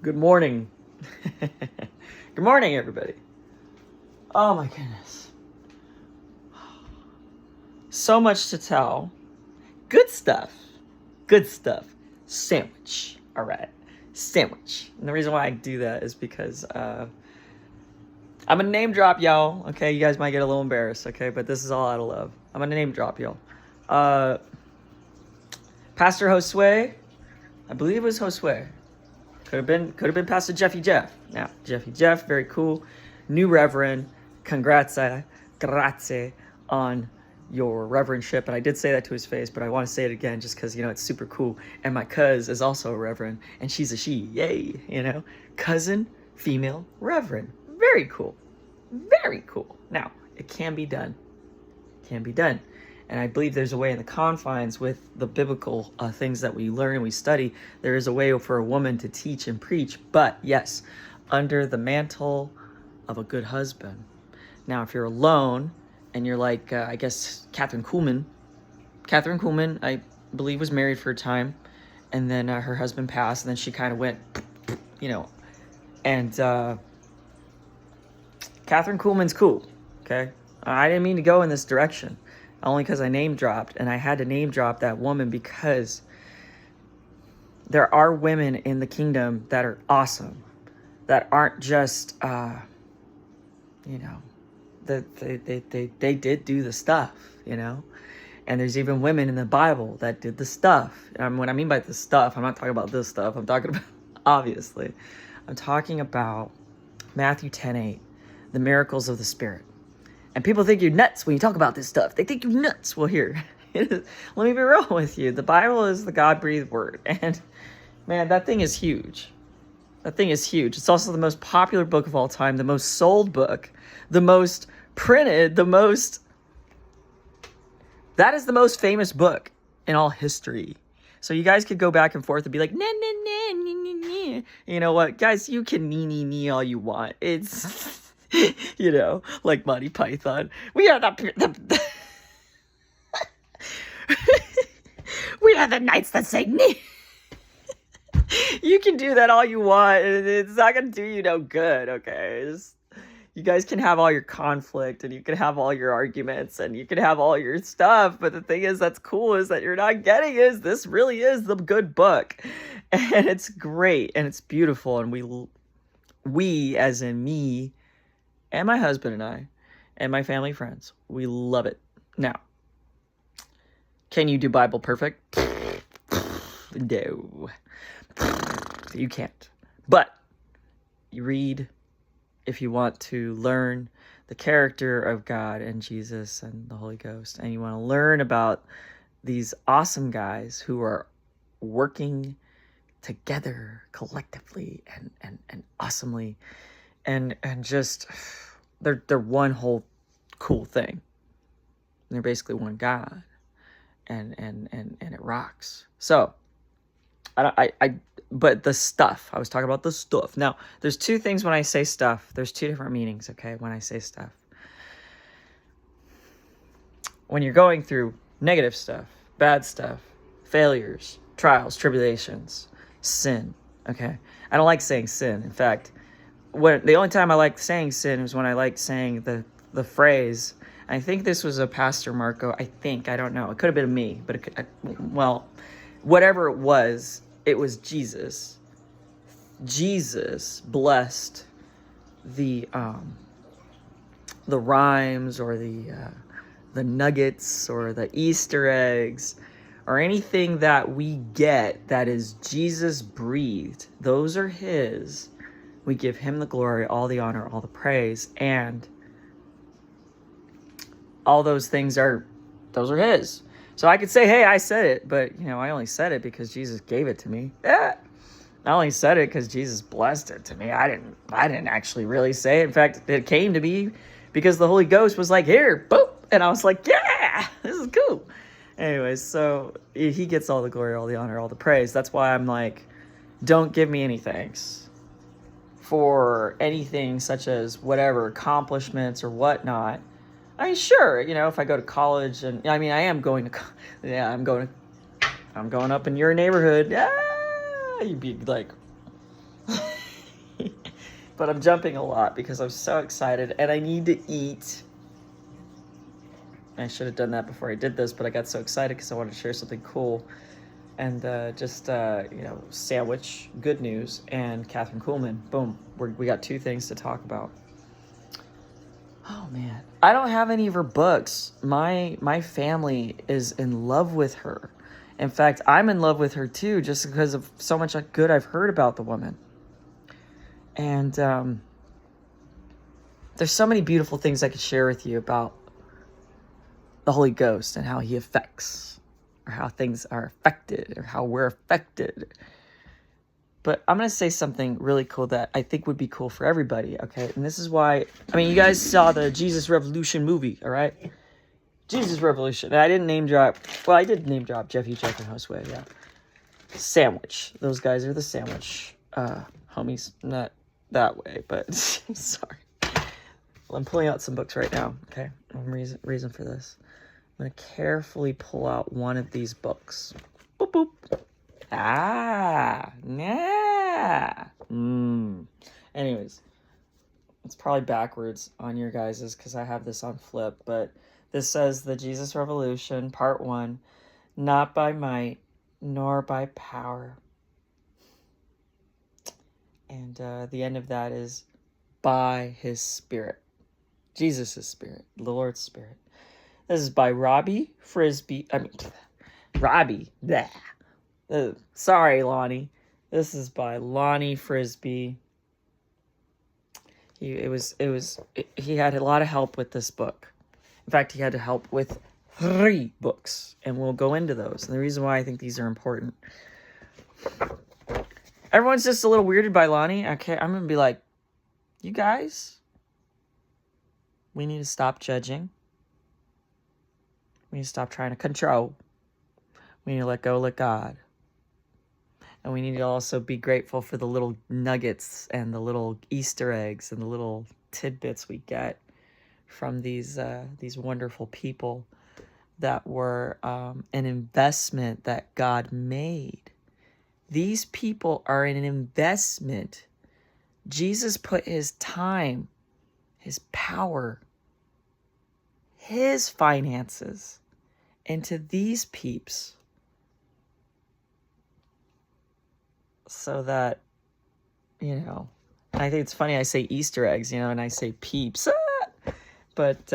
Good morning. Good morning, everybody. Oh my goodness. So much to tell. Good stuff. Good stuff. Sandwich. All right. Sandwich. And the reason why I do that is because I'm a name drop, y'all. Okay, you guys might get a little embarrassed, okay? But this is all out of love. I'm gonna name drop, y'all. Pastor Josue, I believe it was Josue. Could have been Pastor Jeffy Jeff. Now, Jeffy Jeff, very cool. New Reverend, grazie on your reverendship. And I did say that to his face, but I want to say it again just because, it's super cool. And my cuz is also a reverend, and she's a she. Yay, Cousin, female, reverend. Very cool. Very cool. Now, it can be done. Can be done. And I believe there's a way in the confines with the biblical things that we learn and we study. There is a way for a woman to teach and preach, but yes, under the mantle of a good husband. Now, if you're alone and you're like, I guess, Kathryn Coolman, I believe, was married for a time, and then her husband passed, and then she kind of went, and Kathryn Coolman's cool, okay? I didn't mean to go in this direction. Only because I name dropped, and I had to name drop that woman because there are women in the kingdom that are awesome, that aren't just, that they did do the stuff, and there's even women in the Bible that did the stuff. And when I mean by the stuff, I'm not talking about this stuff. I'm talking about, obviously, I'm talking about Matthew 10:8, the miracles of the Spirit. And people think you're nuts when you talk about this stuff. They think you're nuts. Well, here, let me be real with you. The Bible is the God-breathed word. And, man, that thing is huge. That thing is huge. It's also the most popular book of all time, the most sold book, the most printed, that is the most famous book in all history. So you guys could go back and forth and be like, nah, nah, nah, nah, nah, nah. You know what? Guys, you can nee all you want. It's... like Monty Python. We are the we are the knights that say nee. You can do that all you want, and it's not gonna do you no good, okay? You guys can have all your conflict, and you can have all your arguments, and you can have all your stuff, but the thing is that's cool is that you're not getting is this really is the good book. And it's great, and it's beautiful, and we as in me, and my husband and I, and my family friends, we love it. Now, can you do Bible perfect? No. You can't. But you read if you want to learn the character of God and Jesus and the Holy Ghost, and you want to learn about these awesome guys who are working together collectively and awesomely. And just, they're one whole cool thing. They're basically one God, and it rocks. So, but the stuff, I was talking about the stuff. Now, there's two things when I say stuff. There's two different meanings, okay, when I say stuff. When you're going through negative stuff, bad stuff, failures, trials, tribulations, sin, okay? I don't like saying sin. In fact, the only time I liked saying sin was when I liked saying the phrase. I think this was a Pastor Marco. I don't know. It could have been me, but whatever it was Jesus. Jesus blessed the rhymes or the nuggets or the Easter eggs or anything that we get that is Jesus breathed. Those are his. We give him the glory, all the honor, all the praise, and all those things those are his. So I could say, hey, I said it, but, I only said it because Jesus gave it to me. I only said it because Jesus blessed it to me. I didn't actually really say it. In fact, it came to me because the Holy Ghost was like, here, boop, and I was like, yeah, this is cool. Anyways, so he gets all the glory, all the honor, all the praise. That's why I'm like, don't give me any thanks for anything such as whatever accomplishments or whatnot. I mean, sure, if I go to college and I am going to, I'm going up in your neighborhood. Yeah, you'd be like, But I'm jumping a lot because I'm so excited and I need to eat. I should have done that before I did this, but I got so excited because I wanted to share something cool. And sandwich, good news, and Kathryn Coolman. Boom. We got two things to talk about. Oh, man. I don't have any of her books. My family is in love with her. In fact, I'm in love with her, too, just because of so much good I've heard about the woman. And there's so many beautiful things I could share with you about the Holy Ghost and how he affects, or how things are affected, or how we're affected. But I'm going to say something really cool that I think would be cool for everybody, okay? And this is why, you guys saw the Jesus Revolution movie, all right? Jesus Revolution. And I didn't name drop, well, I did name drop Jeffy, Jeff, and Josue, yeah. Sandwich. Those guys are the sandwich homies. Not that way, but sorry. Well, I'm pulling out some books right now, okay? Reason for this. I'm going to carefully pull out one of these books. Boop, boop. Ah, yeah. Anyways, it's probably backwards on your guys's because I have this on flip, but this says the Jesus Revolution, Part 1, not by might nor by power. And the end of that is by his Spirit. Jesus' Spirit, the Lord's Spirit. This is by Robbie Frisbee. Robbie. Bleh. Sorry, Lonnie. This is by Lonnie Frisbee. He had a lot of help with this book. In fact, he had to help with 3 books, and we'll go into those. And the reason why I think these are important. Everyone's just a little weirded by Lonnie. Okay, I'm gonna be like, you guys, we need to stop judging. We need to stop trying to control. We need to let go, let God. And we need to also be grateful for the little nuggets and the little Easter eggs and the little tidbits we get from these wonderful people that were an investment that God made. These people are an investment. Jesus put his time, his power, his finances into these peeps so that, I think it's funny I say Easter eggs, and I say peeps. But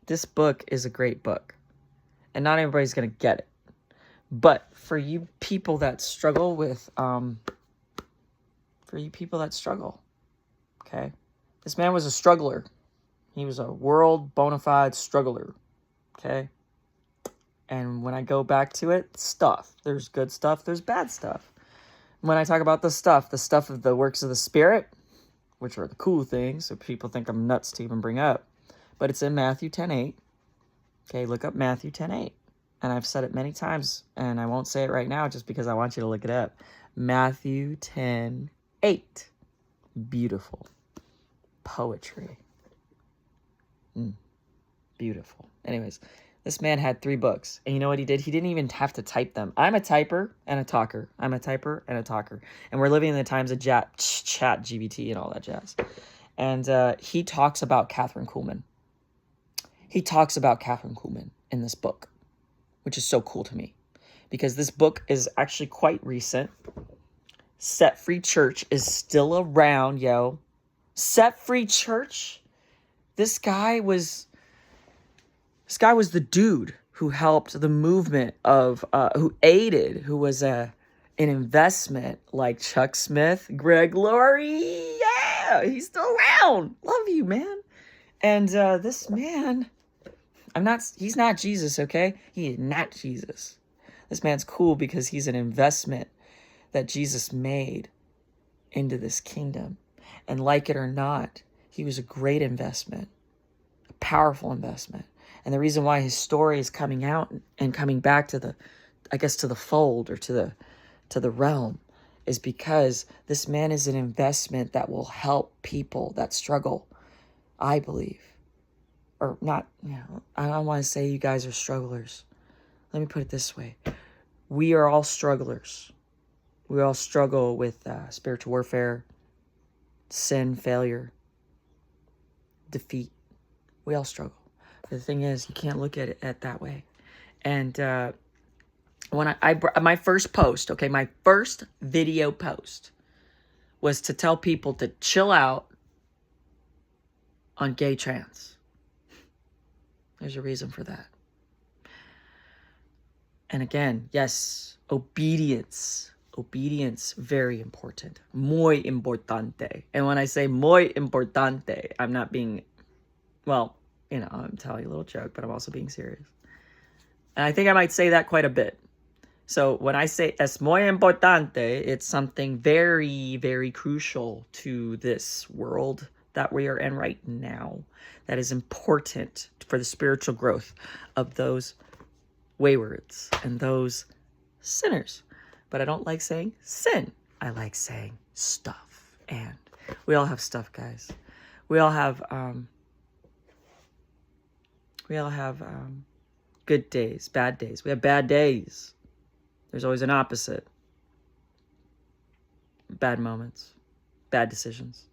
this book is a great book. And not everybody's going to get it. But for you people that struggle with, okay? This man was a struggler. He was a world bona fide struggler, okay? And when I go back to it, stuff. There's good stuff, there's bad stuff. When I talk about the stuff of the works of the Spirit, which are the cool things, so people think I'm nuts to even bring up, but it's in Matthew 10:8. Okay, look up Matthew 10:8. And I've said it many times, and I won't say it right now just because I want you to look it up. Matthew 10:8. Beautiful. Poetry. Beautiful. Anyways, this man had 3 books. And you know what he did? He didn't even have to type them. I'm a typer and a talker. And we're living in the times of chat GBT and all that jazz. And he talks about Kathryn Coolman. He talks about Kathryn Coolman in this book, which is so cool to me. Because this book is actually quite recent. Set Free Church is still around, yo. Set Free Church? This guy was the dude who helped the movement of, who was an investment like Chuck Smith, Greg Laurie. Yeah, he's still around. Love you, man. And this man, he's not Jesus, okay? He is not Jesus. This man's cool because he's an investment that Jesus made into this kingdom. And like it or not, he was a great investment, a powerful investment. And the reason why his story is coming out and coming back to the fold or to the realm is because this man is an investment that will help people that struggle, I believe. Or not, I don't want to say you guys are strugglers. Let me put it this way. We are all strugglers. We all struggle with spiritual warfare, sin, failure, defeat. We all struggle. The thing is, you can't look at it that way. And when my first post, okay, my first video post was to tell people to chill out on gay trans. There's a reason for that. And again, yes, obedience, very important. Muy importante. And when I say muy importante, I'm not being, well, you know, I'm telling you a little joke, but I'm also being serious. And I think I might say that quite a bit. So when I say es muy importante, it's something very, very crucial to this world that we are in right now. That is important for the spiritual growth of those waywards and those sinners. But I don't like saying sin. I like saying stuff. And we all have stuff, guys. We all have good days, bad days. We have bad days. There's always an opposite. Bad moments, bad decisions,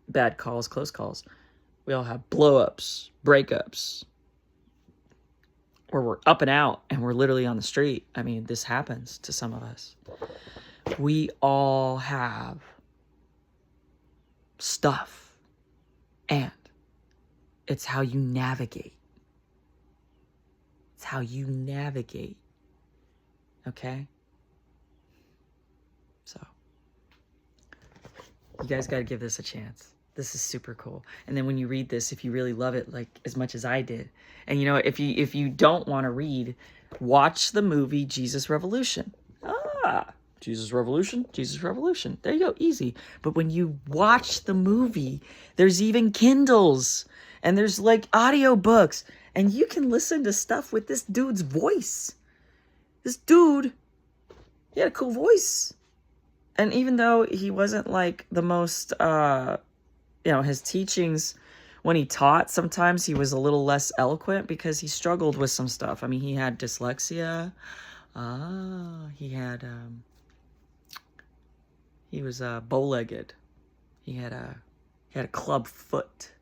bad calls, close calls. We all have blow-ups, breakups, where we're up and out and we're literally on the street. I mean, this happens to some of us. We all have stuff, and it's how you navigate. It's how you navigate. Okay? So, you guys got to give this a chance. This is super cool. And then when you read this, if you really love it like as much as I did, and you know, if you don't want to read, watch the movie Jesus Revolution. Jesus Revolution. There you go, easy. But when you watch the movie, there's even Kindles and there's like audiobooks, and you can listen to stuff with this dude's voice. This dude, he had a cool voice. And even though he wasn't like the most, you know, his teachings, when he taught, sometimes he was a little less eloquent because he struggled with some stuff. I mean, he had dyslexia. He was bow-legged. He had a club foot.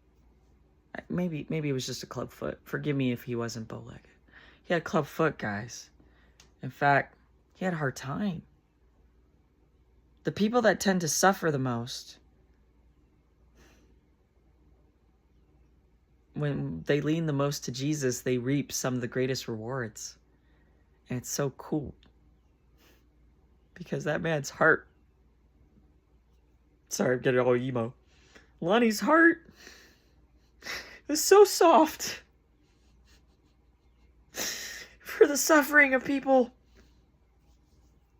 Maybe it was just a club foot. Forgive me if he wasn't bow-legged. He had a club foot, guys. In fact, he had a hard time. The people that tend to suffer the most, when they lean the most to Jesus, they reap some of the greatest rewards. And it's so cool. Because that man's heart, sorry, I'm getting all emo. Lonnie's heart is so soft for the suffering of people.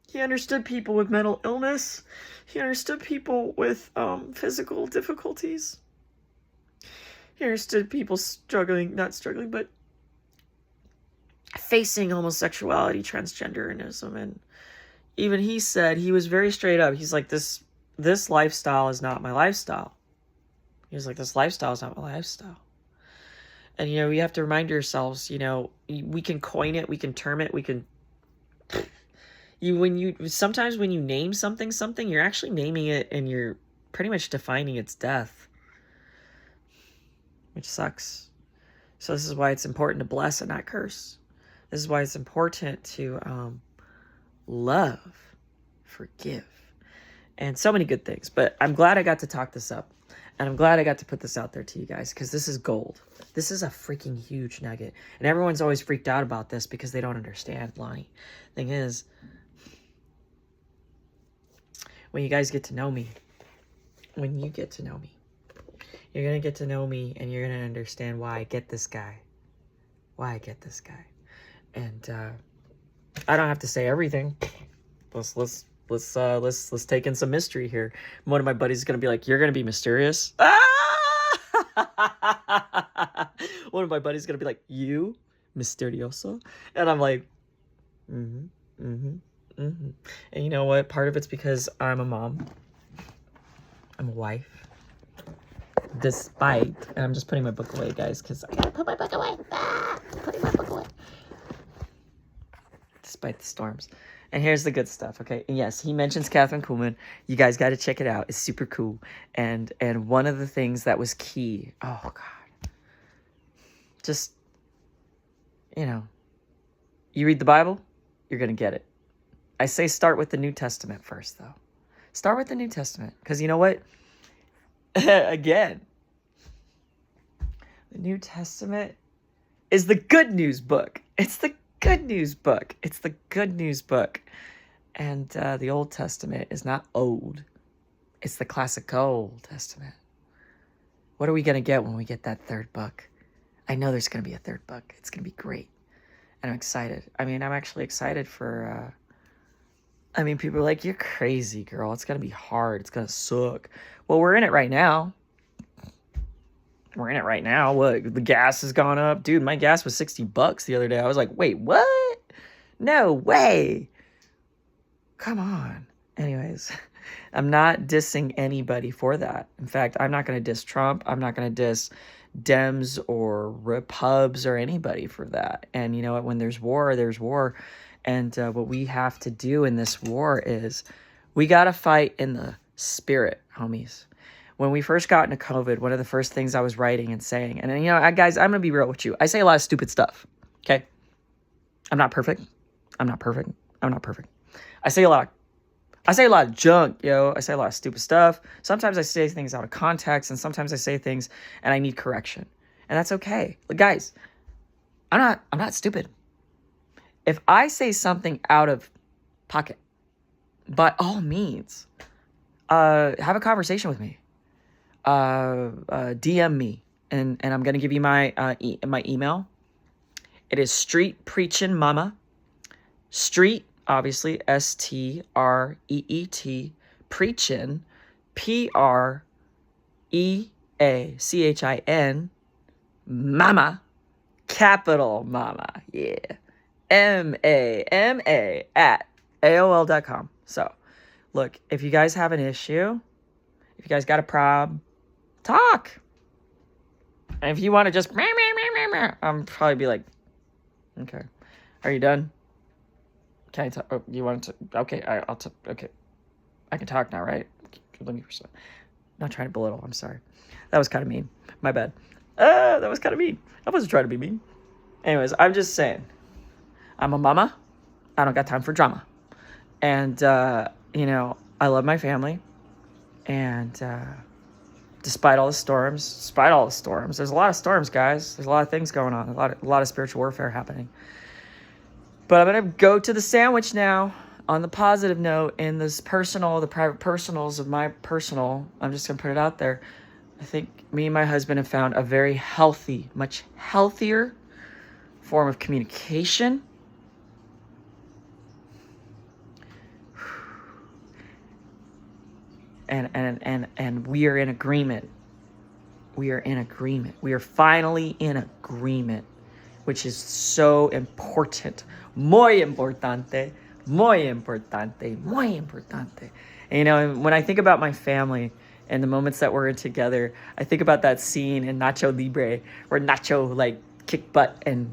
He understood people with mental illness. He understood people with physical difficulties. He understood people not struggling, but facing homosexuality, transgenderism. And even he said, he was very straight up. He's like, this lifestyle is not my lifestyle. He was like, this lifestyle is not my lifestyle. And, you know, you have to remind yourselves, you know, we can coin it, we can term it, we can... Sometimes when you name something, you're actually naming it and you're pretty much defining its death. Which sucks. So this is why it's important to bless and not curse. This is why it's important to love, forgive, and so many good things. But I'm glad I got to talk this up. And I'm glad I got to put this out there to you guys, because this is gold. This is a freaking huge nugget. And everyone's always freaked out about this because they don't understand, Lonnie. Thing is, when you guys get to know me, you're going to get to know me, and you're going to understand why I get this guy. And I don't have to say everything. Let's take in some mystery here. One of my buddies is gonna be like, "You're gonna be mysterious." One of my buddies is gonna be like, "You misterioso," and I'm like, And you know what? Part of it's because I'm a mom. I'm a wife. Despite, and I'm just putting my book away, guys, because I gotta put my book away. Putting my book away. Despite the storms. And here's the good stuff, okay? And yes, he mentions Kathryn Coolman. You guys got to check it out. It's super cool. And one of the things that was key, oh God, just, you read the Bible, you're going to get it. I say start with the New Testament first, though. Start with the New Testament. Because you know what? Again, the New Testament is the good news book. It's the good news book. It's the good news book. And the Old Testament is not old. It's the classic Old Testament. What are we going to get when we get that third book? I know there's going to be a third book. It's going to be great. And I'm excited. I mean, I'm actually excited for... people are like, you're crazy, girl. It's going to be hard. It's going to suck. Well, we're in it right now. We're in it right now. What? The gas has gone up. Dude, my gas was $60 the other day. I was like, wait, what? No way. Come on. Anyways, I'm not dissing anybody for that. In fact, I'm not going to diss Trump. I'm not going to diss Dems or Repubs or anybody for that. And you know what? When there's war, there's war. And what we have to do in this war is we got to fight in the spirit, homies. When we first got into COVID, one of the first things I was writing and saying, and guys, I'm going to be real with you. I say a lot of stupid stuff, okay? I'm not perfect. I say a lot of junk, yo. I say a lot of stupid stuff. Sometimes I say things out of context, and sometimes I say things and I need correction. And that's okay. But guys, I'm not stupid. If I say something out of pocket, by all means, have a conversation with me. DM me, and I'm gonna give you my my email. It is Street Preachin' Mama. Street, obviously, STREET, Preachin', PREACHIN, Mama, capital Mama, yeah. MAMA at AOL.com. So, look, if you guys have an issue, if you guys got a problem, talk. And if you want to just, I'm probably be like, okay, are you done? Can I talk? Oh, you want to? Okay, I'll talk. Okay, I can talk now, right? Let me. Not trying to belittle. I'm sorry. That was kind of mean. My bad. That was kind of mean. I wasn't trying to be mean. Anyways, I'm just saying. I'm a mama. I don't got time for drama. And, I love my family. And despite all the storms, there's a lot of storms, guys. There's a lot of things going on. A lot of spiritual warfare happening. But I'm going to go to the sandwich now on the positive note in this the private personals of my personal. I'm just going to put it out there. I think me and my husband have found a very healthy, much healthier form of communication. And we are in agreement. We are in agreement. We are finally in agreement, which is so important. Muy importante. Muy importante. Muy importante. And, when I think about my family and the moments that we're in together, I think about that scene in Nacho Libre where Nacho, kicked butt and,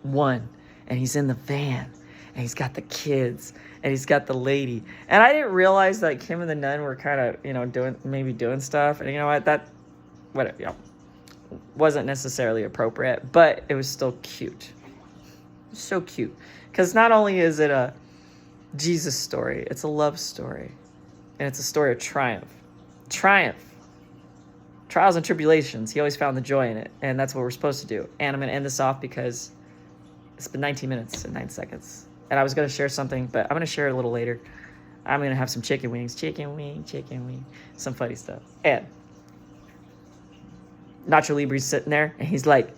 won. And he's in the van. And he's got the kids. And he's got the lady. And I didn't realize that Kim and the nun were kind of, doing stuff. And you know what? That, whatever, wasn't necessarily appropriate. But it was still cute. So cute. Because not only is it a Jesus story, it's a love story. And it's a story of triumph. Triumph. Trials and tribulations. He always found the joy in it. And that's what we're supposed to do. And I'm going to end this off because it's been 19 minutes and 9 seconds. And I was going to share something, but I'm going to share it a little later. I'm going to have some chicken wings. Some funny stuff. And Nacho Libre's sitting there, and he's like,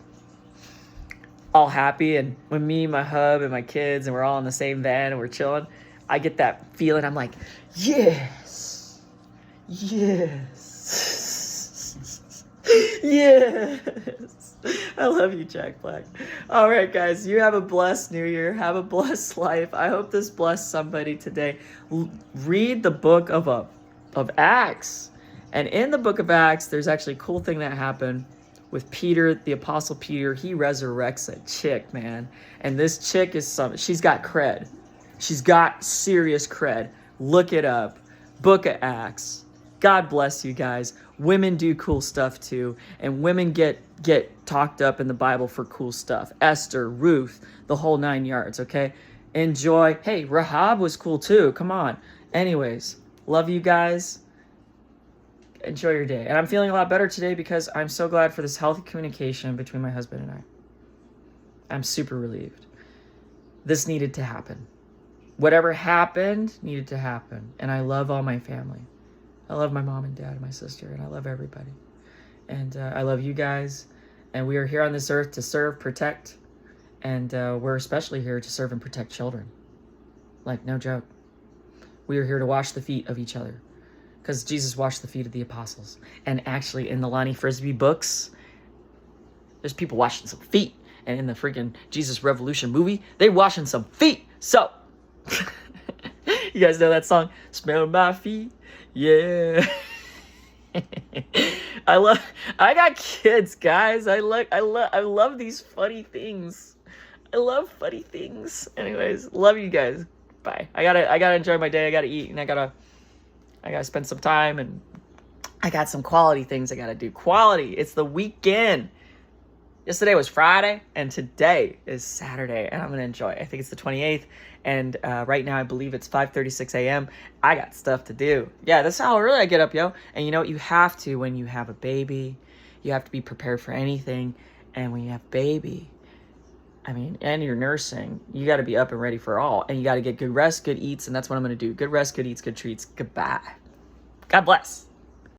all happy. And when me, my hub, and my kids, and we're all in the same van, and we're chilling, I get that feeling. I'm like, yes. Yes. I love you, Jack Black. All right, guys, you have a blessed new year. Have a blessed life. I hope this blessed somebody today. Read the book of Acts. And in the book of Acts, there's actually a cool thing that happened with Peter, the Apostle Peter. He resurrects a chick, man. And this chick is she's got cred. She's got serious cred. Look it up. Book of Acts. God bless you guys. Women do cool stuff too, and women get talked up in the Bible for cool stuff. Esther, Ruth, the whole 9 yards, okay? Enjoy. Hey, Rahab was cool too. Come on. Anyways, love you guys. Enjoy your day. And I'm feeling a lot better today because I'm so glad for this healthy communication between my husband and I. I'm super relieved. This needed to happen. Whatever happened needed to happen. And I love all my family. I love my mom and dad and my sister, and I love everybody. And I love you guys. And we are here on this earth to serve, protect, and we're especially here to serve and protect children. Like, no joke. We are here to wash the feet of each other, because Jesus washed the feet of the apostles. And actually, in the Lonnie Frisbee books, there's people washing some feet. And in the freaking Jesus Revolution movie, they washing some feet. So, you guys know that song, Smell My Feet? Yeah. I got kids, guys. I love these funny things. I love funny things. Anyways, love you guys. Bye. I gotta enjoy my day. I gotta eat, and I gotta spend some time, and I got some quality things I gotta do. Quality. It's the weekend. Yesterday was Friday, and today is Saturday, and I'm going to enjoy it. I think it's the 28th, and right now I believe it's 5:36 a.m. I got stuff to do. Yeah, that's how early I get up, yo. And you know what? You have to when you have a baby. You have to be prepared for anything, and when you have a baby, and you're nursing, you got to be up and ready for all, and you got to get good rest, good eats, and that's what I'm going to do. Good rest, good eats, good treats. Goodbye. God bless.